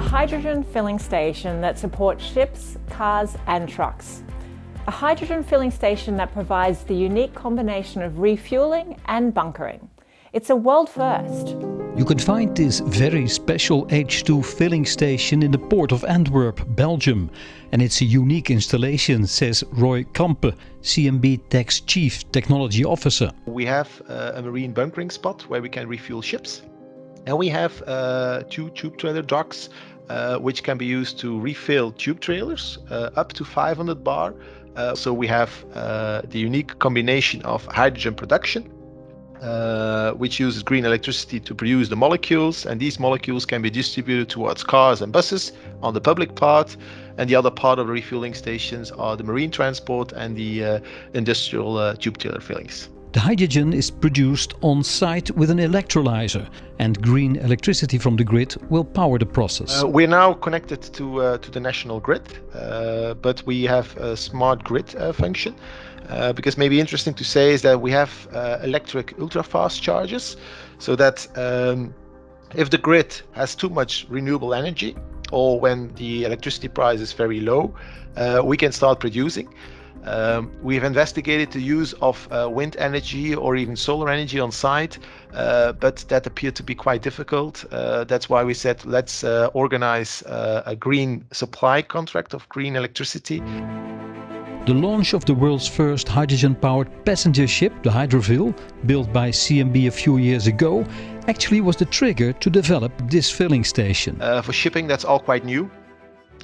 hydrogen filling station that supports ships, cars and trucks. A hydrogen filling station that provides the unique combination of refueling and bunkering. It's a world first. You can find this very special H2 filling station in the port of Antwerp, Belgium. And it's a unique installation, says Roy Kampe, CMB.TECH's Chief Technology Officer. We have a marine bunkering spot where we can refuel ships. And we have 2 tube trailer docks which can be used to refill tube trailers up to 500 bar. So we have the unique combination of hydrogen production, which uses green electricity to produce the molecules, and these molecules can be distributed towards cars and buses on the public part, and the other part of the refueling stations are the marine transport and the industrial tube trailer fillings. The hydrogen is produced on site with an electrolyzer, and green electricity from the grid will power the process. We're now connected to the national grid, but we have a smart grid function. Because maybe interesting to say is that we have electric ultra-fast chargers, so that if the grid has too much renewable energy, or when the electricity price is very low, we can start producing. We've investigated the use of wind energy or even solar energy on site, but that appeared to be quite difficult. That's why we said let's organize a green supply contract of green electricity. The launch of the world's first hydrogen-powered passenger ship, the Hydroville, built by CMB a few years ago, actually was the trigger to develop this filling station. For shipping, that's all quite new.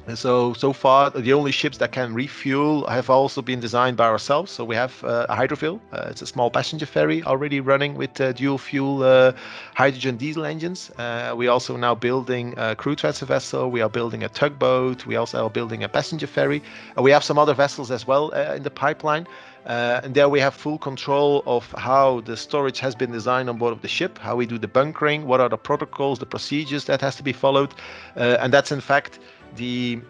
And so far, the only ships that can refuel have also been designed by ourselves. So we have a Hydroville. It's a small passenger ferry already running with dual fuel hydrogen diesel engines. We also now building a crew transfer vessel. We are building a tugboat. We also are building a passenger ferry. We have some other vessels as well in the pipeline. And there we have full control of how the storage has been designed on board of the ship, how we do the bunkering, what are the protocols, the procedures that has to be followed. And that's in fact the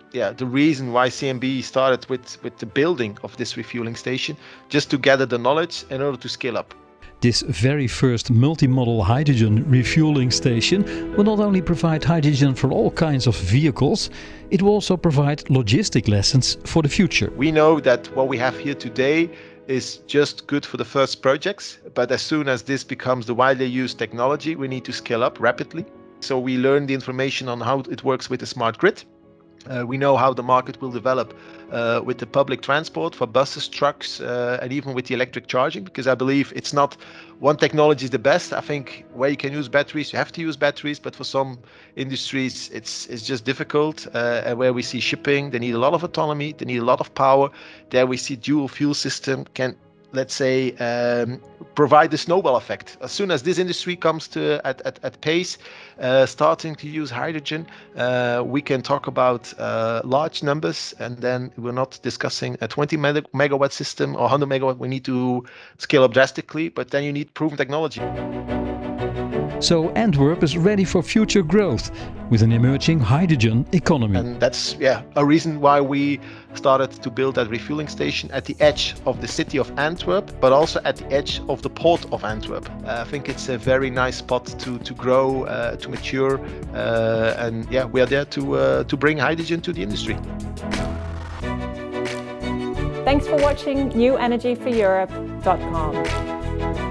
reason why CMB started with the building of this refueling station, just to gather the knowledge in order to scale up. This very first multimodal hydrogen refueling station will not only provide hydrogen for all kinds of vehicles, it will also provide logistic lessons for the future. We know that what we have here today is just good for the first projects, but as soon as this becomes the widely used technology, we need to scale up rapidly. So we learn the information on how it works with the smart grid. We know how the market will develop with the public transport for buses, trucks, and even with the electric charging, because I believe it's not one technology is the best. I think where you can use batteries, you have to use batteries, but for some industries it's just difficult. And where we see shipping, they need a lot of autonomy, they need a lot of power. There we see dual fuel system can, let's say, provide the snowball effect. As soon as this industry comes to at pace, starting to use hydrogen, we can talk about large numbers, and then we're not discussing a 20 megawatt system or 100 megawatt. We need to scale up drastically, but then you need proven technology. So Antwerp is ready for future growth with an emerging hydrogen economy. And that's a reason why we started to build that refueling station at the edge of the city of Antwerp, but also at the edge of the port of Antwerp. I think it's a very nice spot to grow, to mature, and we are there to bring hydrogen to the industry. Thanks for watching newenergyforeurope.com.